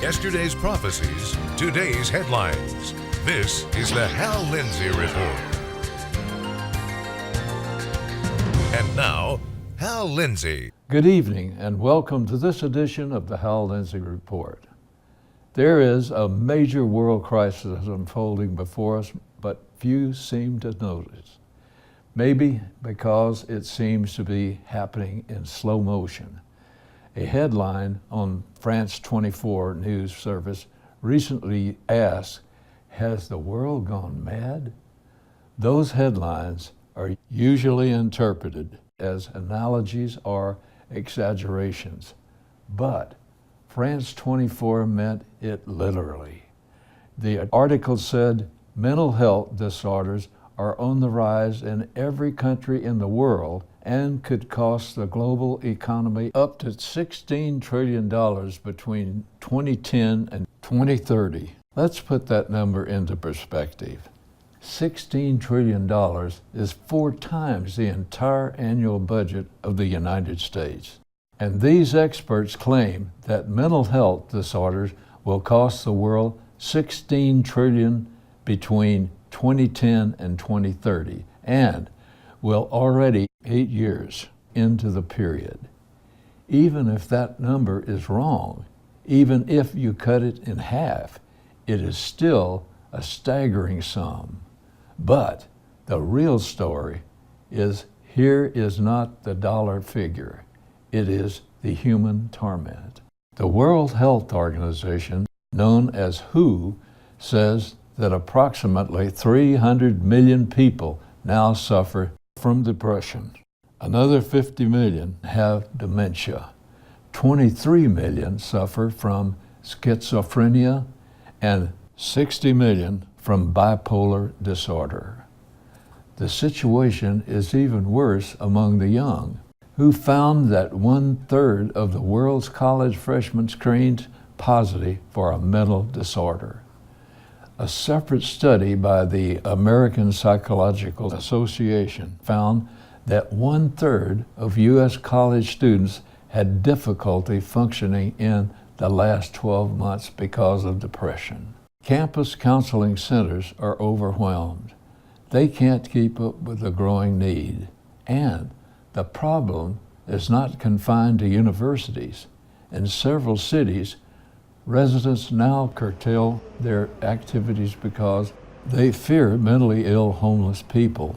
Yesterday's prophecies, today's headlines. This is the Hal Lindsey Report. And now, Hal Lindsey. Good evening and welcome to this edition of the Hal Lindsey Report. There is a major world crisis unfolding before us, but few seem to notice. Maybe because it seems to be happening in slow motion. A headline on France 24 news service recently asked, "Has the world gone mad?" Those headlines are usually interpreted as analogies or exaggerations, but France 24 meant it literally. The article said mental health disorders are on the rise in every country in the world and could cost the global economy up to $16 trillion between 2010 and 2030. Let's put that number into perspective. $16 trillion is 4 times the entire annual budget of the United States. And these experts claim that mental health disorders will cost the world $16 trillion between 2010 and 2030, and will already 8 years into the period. Even if that number is wrong, even if you cut it in half, it is still a staggering sum. But the real story is here is not the dollar figure. It is the human torment. The World Health Organization, known as WHO, says that approximately 300 million people now suffer from depression. Another 50 million have dementia. 23 million suffer from schizophrenia and 60 million from bipolar disorder. The situation is even worse among the young, who found that 1/3 of the world's college freshmen screened positive for a mental disorder. A separate study by the American Psychological Association found that 1/3 of U.S. college students had difficulty functioning in the last 12 months because of depression. Campus counseling centers are overwhelmed. They can't keep up with the growing need. And the problem is not confined to universities. In several cities, residents now curtail their activities because they fear mentally ill homeless people.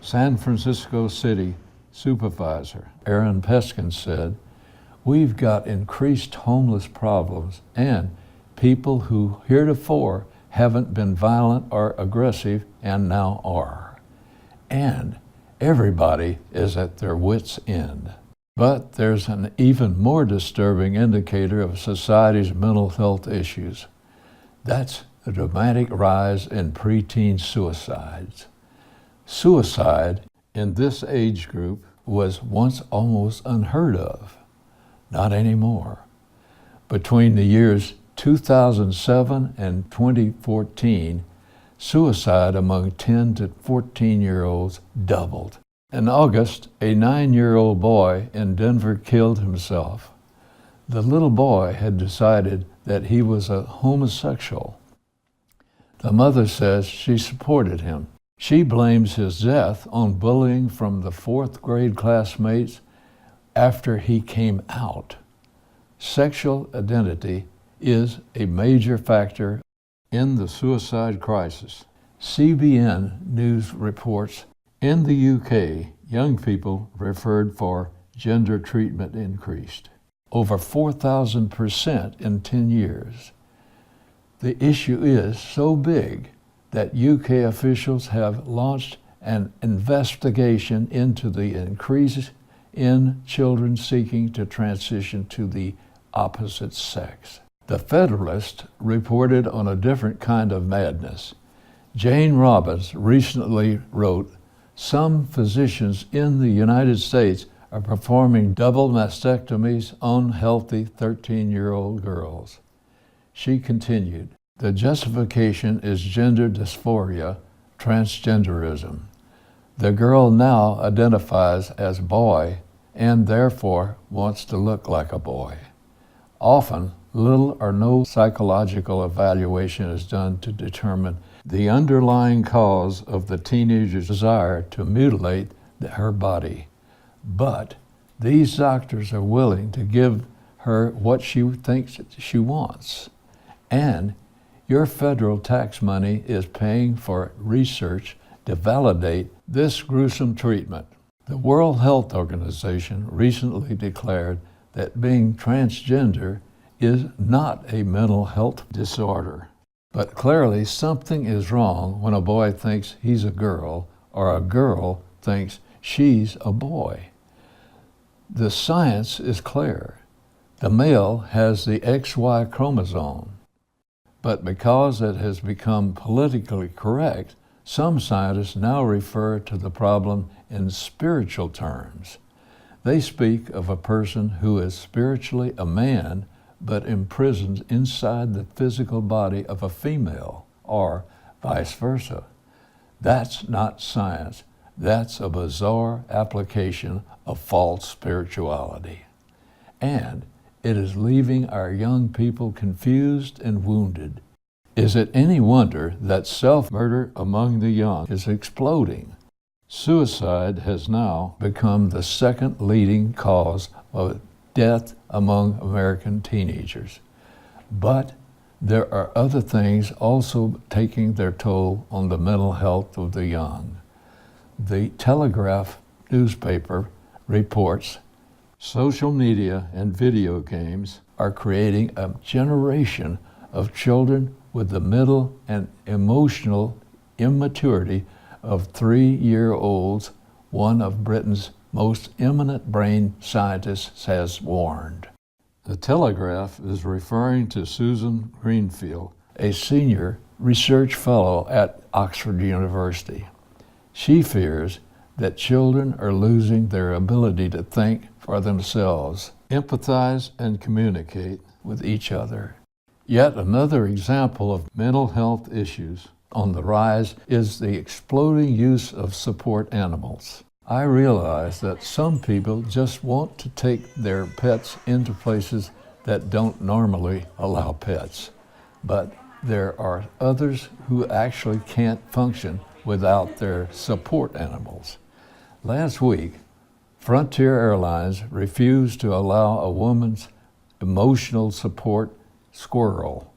San Francisco City Supervisor Aaron Peskin said, "We've got increased homeless problems and people who heretofore haven't been violent or aggressive and now are. And everybody is at their wits' end." But there's an even more disturbing indicator of society's mental health issues. That's the dramatic rise in preteen suicides. Suicide in this age group was once almost unheard of. Not anymore. Between the years 2007 and 2014, suicide among 10 to 14-year-olds doubled. In August, a 9-year-old boy in Denver killed himself. The little boy had decided that he was a homosexual. The mother says she supported him. She blames his death on bullying from the 4th grade classmates after he came out. Sexual identity is a major factor in the suicide crisis. CBN News reports in the UK, young people referred for gender treatment increased over 4,000% in 10 years. The issue is so big that UK officials have launched an investigation into the increase in children seeking to transition to the opposite sex. The Federalist reported on a different kind of madness. Jane Robbins recently wrote, "Some physicians in the United States are performing double mastectomies on healthy 13-year-old girls." She continued, "The justification is gender dysphoria, transgenderism. The girl now identifies as boy and therefore wants to look like a boy. Often little or no psychological evaluation is done to determine the underlying cause of the teenager's desire to mutilate her body. But these doctors are willing to give her what she thinks she wants. And your federal tax money is paying for research to validate this gruesome treatment. The World Health Organization recently declared that being transgender is not a mental health disorder. But clearly something is wrong when a boy thinks he's a girl or a girl thinks she's a boy. The science is clear. The male has the XY chromosome. But because it has become politically correct, some scientists now refer to the problem in spiritual terms. They speak of a person who is spiritually a man but imprisoned inside the physical body of a female, or vice versa. That's not science. That's a bizarre application of false spirituality. And it is leaving our young people confused and wounded. Is it any wonder that self-murder among the young is exploding? Suicide has now become the second leading cause of death among American teenagers. But there are other things also taking their toll on the mental health of the young. The Telegraph newspaper reports social media and video games are creating a generation of children with the mental and emotional immaturity of 3-year-olds, one of Britain's most eminent brain scientists has warned. The Telegraph is referring to Susan Greenfield, a senior research fellow at Oxford University. She fears that children are losing their ability to think for themselves, empathize, and communicate with each other. Yet another example of mental health issues on the rise is the exploding use of support animals. I realize that some people just want to take their pets into places that don't normally allow pets, but there are others who actually can't function without their support animals. Last week, Frontier Airlines refused to allow a woman's emotional support squirrel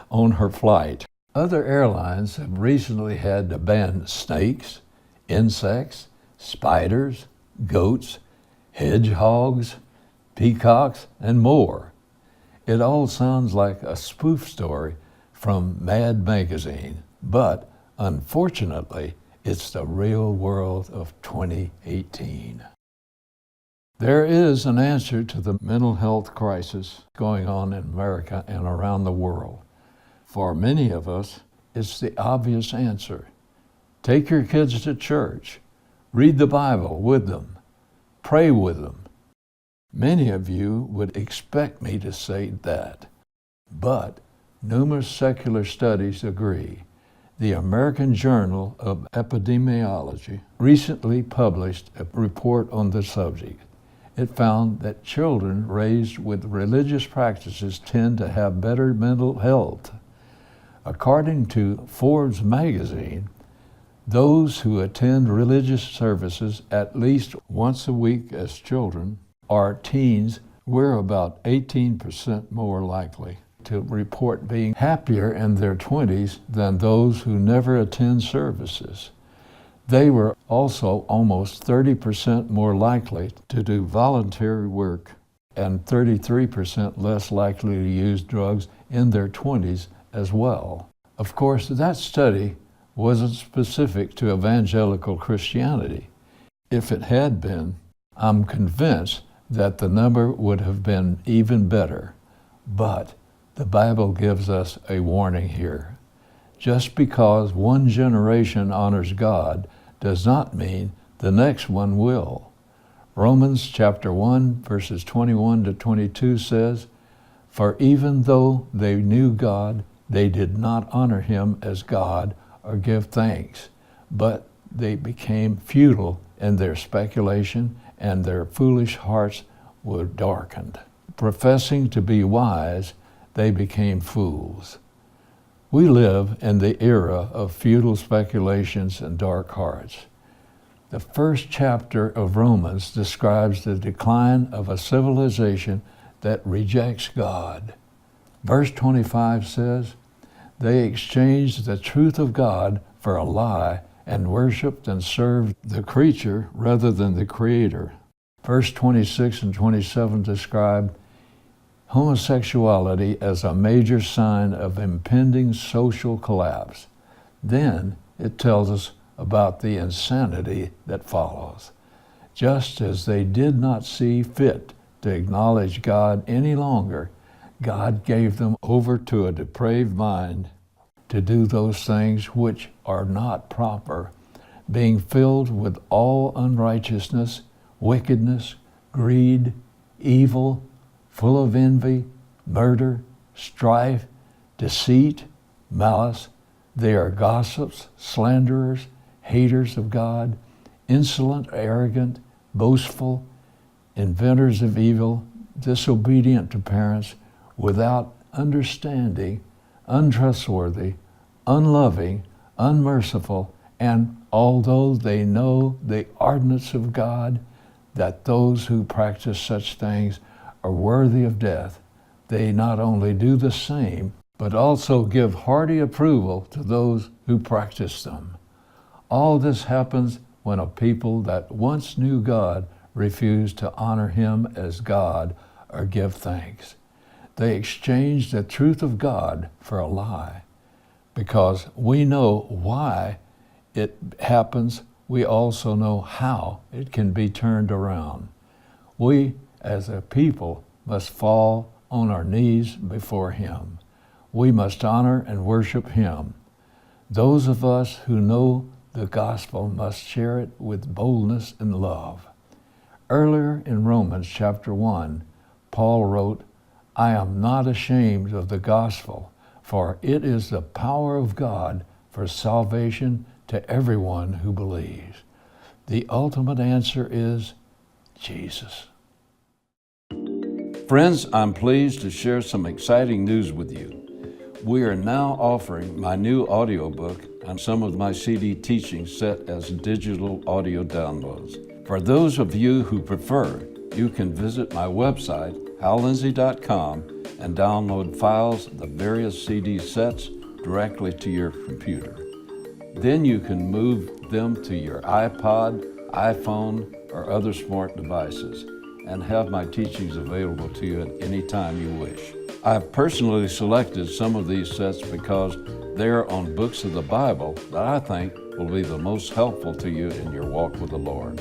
on her flight. Other airlines have recently had to ban snakes, insects, spiders, goats, hedgehogs, peacocks, and more. It all sounds like a spoof story from Mad Magazine, but unfortunately, it's the real world of 2018. There is an answer to the mental health crisis going on in America and around the world. For many of us, it's the obvious answer. Take your kids to church. Read the Bible with them. Pray with them. Many of you would expect me to say that, but numerous secular studies agree. The American Journal of Epidemiology recently published a report on the subject. It found that children raised with religious practices tend to have better mental health. According to Forbes magazine, those who attend religious services at least once a week as children or teens were about 18% more likely to report being happier in their 20s than those who never attend services. They were also almost 30% more likely to do voluntary work and 33% less likely to use drugs in their 20s as well. Of course, that study wasn't specific to evangelical Christianity. If it had been, I'm convinced that the number would have been even better. But the Bible gives us a warning here. Just because one generation honors God does not mean the next one will. Romans chapter 1, verses 21 to 22 says, "For even though they knew God, they did not honor him as God or give thanks, but they became futile in their speculation, and their foolish hearts were darkened. Professing to be wise, they became fools. We live in the era of futile speculations and dark hearts. The first chapter of Romans describes the decline of a civilization that rejects God. Verse 25 says, "They exchanged the truth of God for a lie and worshiped and served the creature rather than the Creator." Verse 26 and 27 describe homosexuality as a major sign of impending social collapse. Then it tells us about the insanity that follows. Just as they did not see fit to acknowledge God any longer, God gave them over to a depraved mind to do those things which are not proper, being filled with all unrighteousness, wickedness, greed, evil, full of envy, murder, strife, deceit, malice. They are gossips, slanderers, haters of God, insolent, arrogant, boastful, inventors of evil, disobedient to parents, without understanding, untrustworthy, unloving, unmerciful, and although they know the ordinance of God, that those who practice such things are worthy of death, they not only do the same, but also give hearty approval to those who practice them. All this happens when a people that once knew God refuse to honor Him as God or give thanks. They exchange the truth of God for a lie. Because we know why it happens, we also know how it can be turned around. We, as a people, must fall on our knees before Him. We must honor and worship Him. Those of us who know the gospel must share it with boldness and love. Earlier in Romans chapter 1, Paul wrote, "I am not ashamed of the gospel, for it is the power of God for salvation to everyone who believes." The ultimate answer is Jesus. Friends, I'm pleased to share some exciting news with you. We are now offering my new audiobook and some of my CD teachings set as digital audio downloads. For those of you who prefer, you can visit my website, hallindsey.com, and download files of the various CD sets directly to your computer. Then you can move them to your iPod, iPhone, or other smart devices and have my teachings available to you at any time you wish. I've personally selected some of these sets because they are on books of the Bible that I think will be the most helpful to you in your walk with the Lord.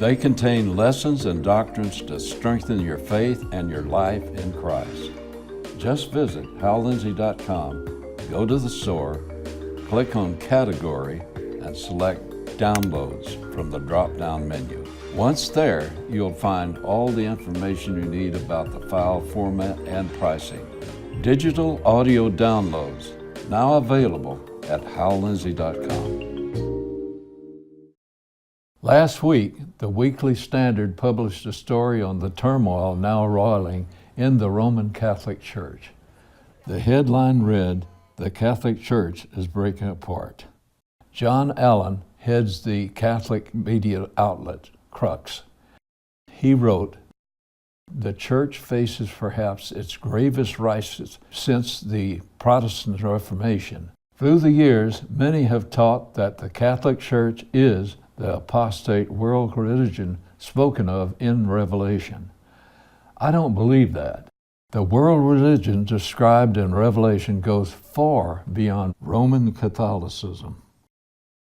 They contain lessons and doctrines to strengthen your faith and your life in Christ. Just visit hallindsey.com, go to the store, click on Category, and select Downloads from the drop-down menu. Once there, you'll find all the information you need about the file format and pricing. Digital audio downloads, now available at hallindsey.com. Last week, the Weekly Standard published a story on the turmoil now roiling in the Roman Catholic Church. The headline read, "The Catholic Church is breaking apart." John Allen heads the Catholic media outlet, Crux. He wrote, "The Church faces perhaps its gravest crisis since the Protestant Reformation. Through the years, many have taught that the Catholic Church is the apostate world religion spoken of in Revelation. I don't believe that. The world religion described in Revelation goes far beyond Roman Catholicism.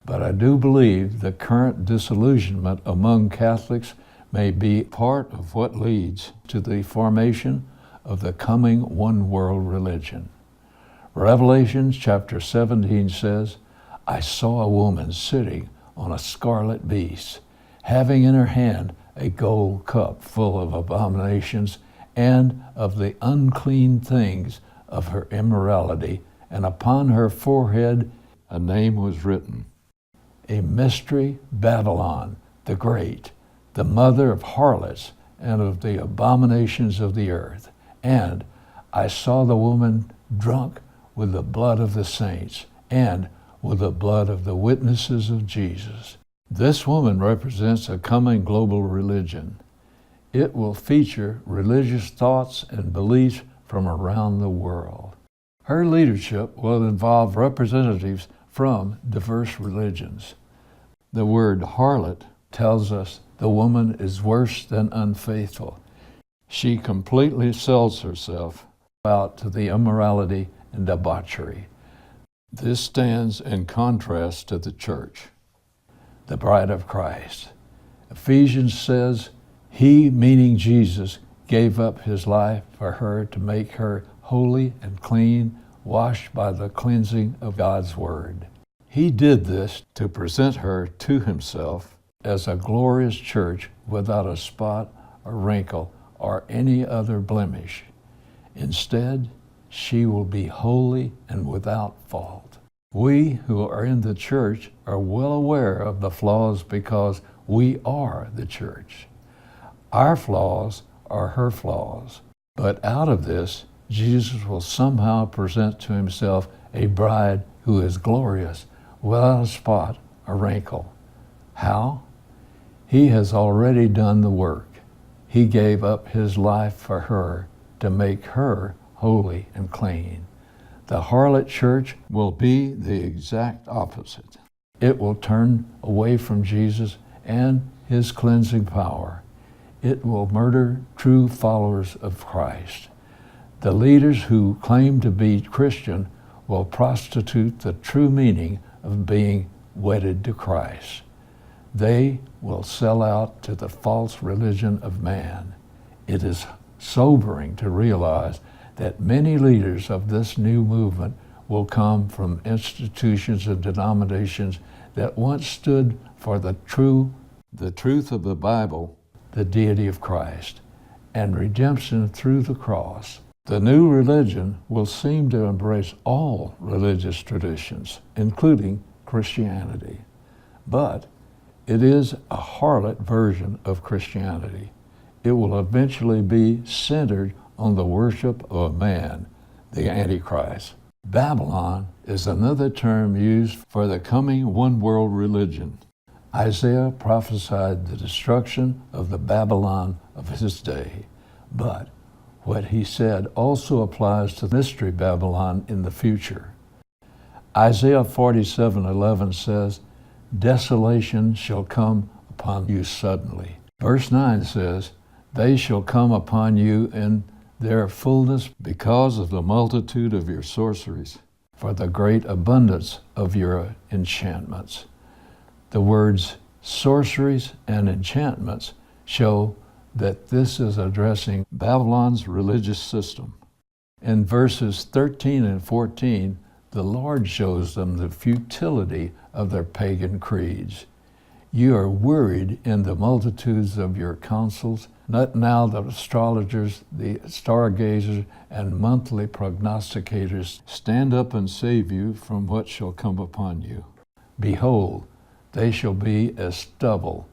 But I do believe the current disillusionment among Catholics may be part of what leads to the formation of the coming one world religion. Revelation chapter 17 says, "I saw a woman sitting on a scarlet beast, having in her hand a gold cup full of abominations and of the unclean things of her immorality, and upon her forehead a name was written, a mystery, Babylon the Great, the mother of harlots and of the abominations of the earth. And I saw the woman drunk with the blood of the saints and with the blood of the witnesses of Jesus. This woman represents a coming global religion. It will feature religious thoughts and beliefs from around the world. Her leadership will involve representatives from diverse religions. The word harlot tells us the woman is worse than unfaithful. She completely sells herself out to the immorality and debauchery. This stands in contrast to the church, the bride of Christ. Ephesians says, He, meaning Jesus, gave up his life for her to make her holy and clean, washed by the cleansing of God's word. He did this to present her to himself as a glorious church without a spot or wrinkle or any other blemish. Instead, she will be holy and without fault. We who are in the church are well aware of the flaws because we are the church. Our flaws are her flaws. But out of this, Jesus will somehow present to himself a bride who is glorious, without a spot or wrinkle. How? He has already done the work. He gave up his life for her to make her holy and clean. The harlot church will be the exact opposite. It will turn away from Jesus and his cleansing power. It will murder true followers of Christ. The leaders who claim to be Christian will prostitute the true meaning of being wedded to Christ. They will sell out to the false religion of man. It is sobering to realize that many leaders of this new movement will come from institutions and denominations that once stood for the truth of the Bible, the deity of Christ, and redemption through the cross. The new religion will seem to embrace all religious traditions, including Christianity. But it is a harlot version of Christianity. It will eventually be centered on the worship of a man, the Antichrist. Babylon is another term used for the coming one-world religion. Isaiah prophesied the destruction of the Babylon of his day, but what he said also applies to Mystery Babylon in the future. Isaiah 47:11 says, "Desolation shall come upon you suddenly." Verse 9 says, "They shall come upon you in their fullness because of the multitude of your sorceries, for the great abundance of your enchantments." The words sorceries and enchantments show that this is addressing Babylon's religious system. In verses 13 and 14, the Lord shows them the futility of their pagan creeds. You are worried in the multitudes of your counsels. Not now the astrologers, the stargazers, and monthly prognosticators stand up and save you from what shall come upon you. Behold, they shall be as stubble.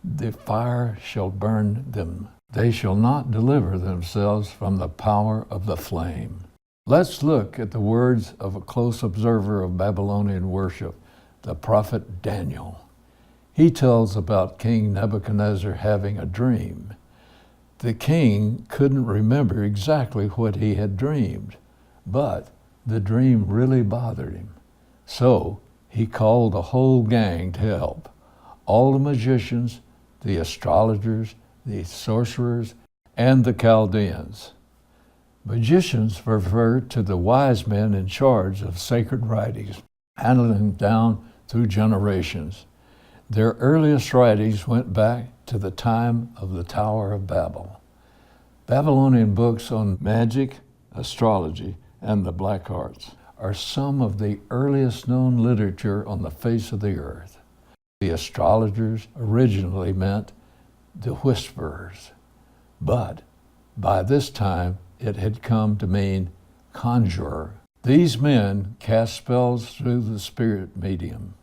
The fire shall burn them. They shall not deliver themselves from the power of the flame. Let's look at the words of a close observer of Babylonian worship, the prophet Daniel. He tells about King Nebuchadnezzar having a dream. The king couldn't remember exactly what he had dreamed, but the dream really bothered him. So he called the whole gang to help. All the magicians, the astrologers, the sorcerers, and the Chaldeans. Magicians refer to the wise men in charge of sacred writings, handling down through generations. Their earliest writings went back to the time of the Tower of Babel. Babylonian books on magic, astrology, and the black arts are some of the earliest known literature on the face of the earth. The astrologers originally meant the whisperers, but by this time it had come to mean conjurer. These men cast spells through the spirit medium.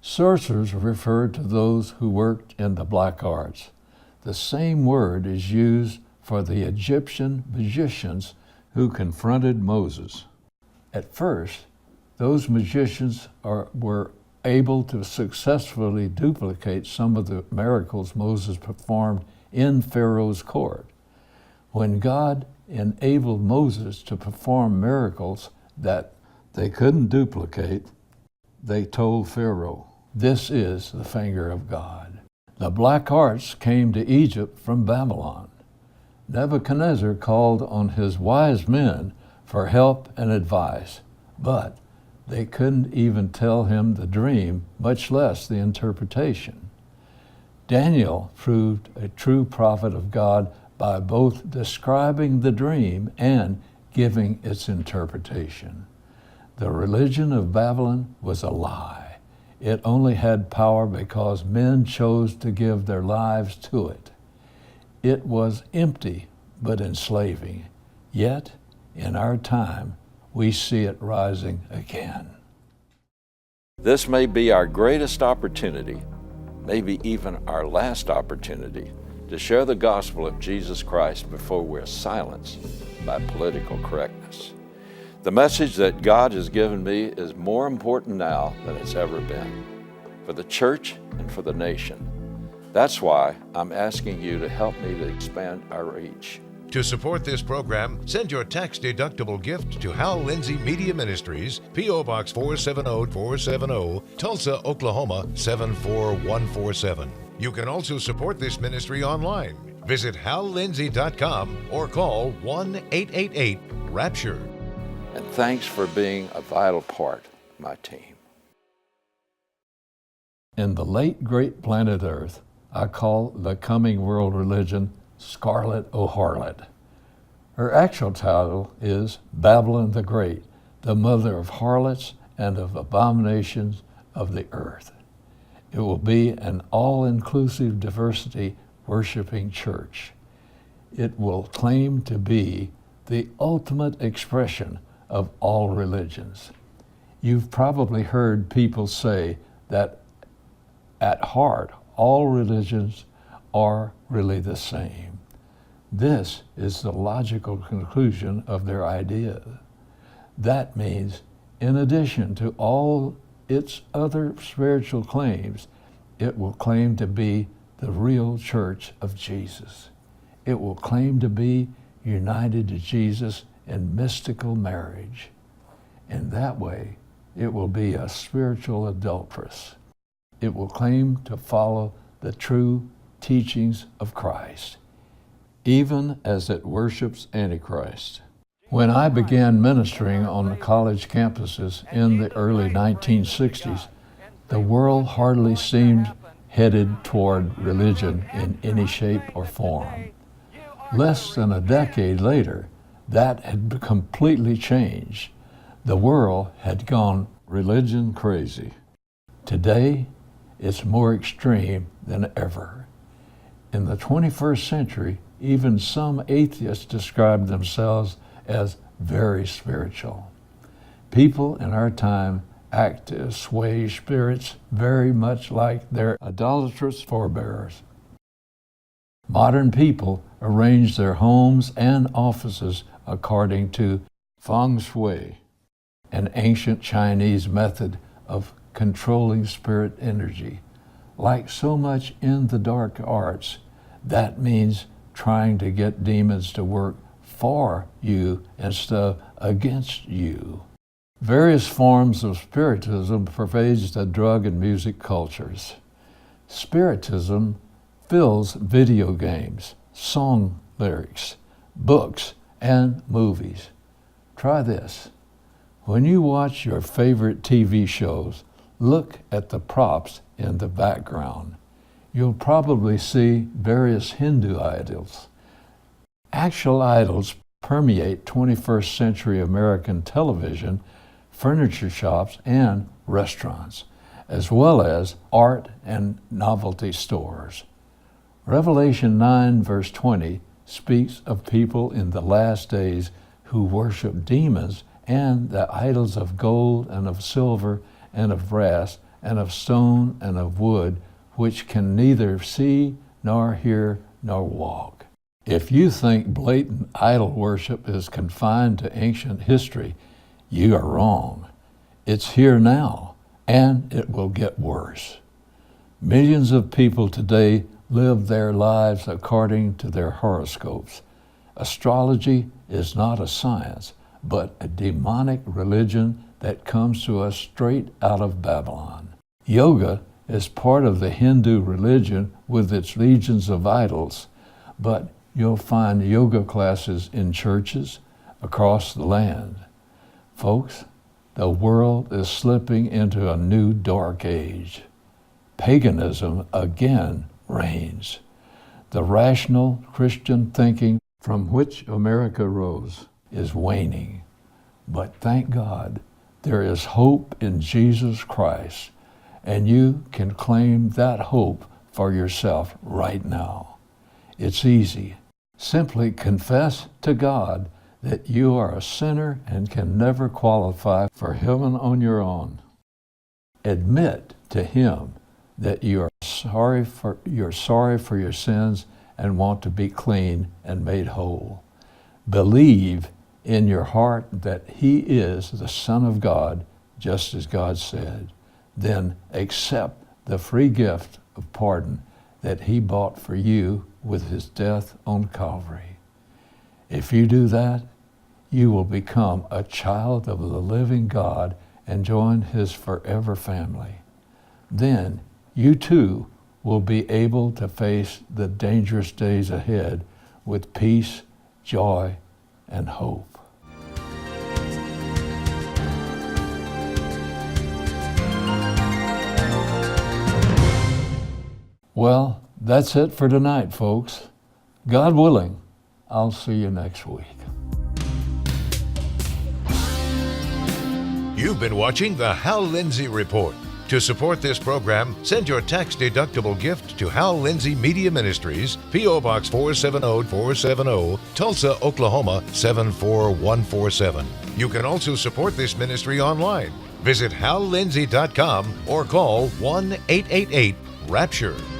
Sorcerers referred to those who worked in the black arts. The same word is used for the Egyptian magicians who confronted Moses. At first, those magicians were able to successfully duplicate some of the miracles Moses performed in Pharaoh's court. When God enabled Moses to perform miracles that they couldn't duplicate, they told Pharaoh, "This is the finger of God." The black arts came to Egypt from Babylon. Nebuchadnezzar called on his wise men for help and advice, but they couldn't even tell him the dream, much less the interpretation. Daniel proved a true prophet of God by both describing the dream and giving its interpretation. The religion of Babylon was a lie. It only had power because men chose to give their lives to it. It was empty but enslaving. Yet, in our time, we see it rising again. This may be our greatest opportunity, maybe even our last opportunity, to share the gospel of Jesus Christ before we're silenced by political correctness. The message that God has given me is more important now than it's ever been, for the church and for the nation. That's why I'm asking you to help me to expand our reach. To support this program, send your tax-deductible gift to Hal Lindsey Media Ministries, P.O. Box 470470, Tulsa, Oklahoma 74147. You can also support this ministry online. Visit hallindsey.com or call 1-888-RAPTURE. And thanks for being a vital part of my team. In the late great planet Earth, I call the coming world religion Scarlet O Harlot. Her actual title is Babylon the Great, the mother of harlots and of abominations of the earth. It will be an all-inclusive diversity worshiping church. It will claim to be the ultimate expression of all religions. You've probably heard people say that at heart, all religions are really the same. This is the logical conclusion of their idea. That means, in addition to all its other spiritual claims, it will claim to be the real church of Jesus. It will claim to be united to Jesus in mystical marriage. In that way, it will be a spiritual adulteress. It will claim to follow the true teachings of Christ, even as it worships Antichrist. When I began ministering on the college campuses in the early 1960s, the world hardly seemed headed toward religion in any shape or form. Less than a decade later, that had completely changed. The world had gone religion crazy. Today, it's more extreme than ever. In the 21st century, even some atheists describe themselves as very spiritual. People in our time act to assuage spirits very much like their idolatrous forebears. Modern people arrange their homes and offices according to feng shui, an ancient Chinese method of controlling spirit energy. Like so much in the dark arts, that means trying to get demons to work for you instead of against you. Various forms of spiritism pervades the drug and music cultures. Spiritism fills video games, song lyrics, books, and movies. Try this. When you watch your favorite TV shows, look at the props in the background. You'll probably see various Hindu idols. Actual idols permeate 21st century American television, furniture shops, and restaurants, as well as art and novelty stores. Revelation 9, verse 20 speaks of people in the last days who worship demons and the idols of gold and of silver and of brass and of stone and of wood, which can neither see nor hear nor walk. If you think blatant idol worship is confined to ancient history, you are wrong. It's here now, and it will get worse. Millions of people today live their lives according to their horoscopes. Astrology is not a science, but a demonic religion that comes to us straight out of Babylon. Yoga is part of the Hindu religion with its legions of idols, but you'll find yoga classes in churches across the land. Folks, the world is slipping into a new dark age. Paganism again reigns. The rational Christian thinking from which America rose is waning. But thank God, there is hope in Jesus Christ, and you can claim that hope for yourself right now. It's easy. Simply confess to God that you are a sinner and can never qualify for heaven on your own. Admit to Him that you are sorry for your sins and want to be clean and made whole. Believe in your heart that He is the Son of God, just as God said. Then accept the free gift of pardon that He bought for you with His death on Calvary. If you do that, you will become a child of the living God and join His forever family. Then you too will be able to face the dangerous days ahead with peace, joy, and hope. Well, that's it for tonight, folks. God willing, I'll see you next week. You've been watching the Hal Lindsey Report. To support this program, send your tax-deductible gift to Hal Lindsey Media Ministries, P.O. Box 470-470, Tulsa, Oklahoma 74147. You can also support this ministry online. Visit hallindsey.com or call 1-888-RAPTURE.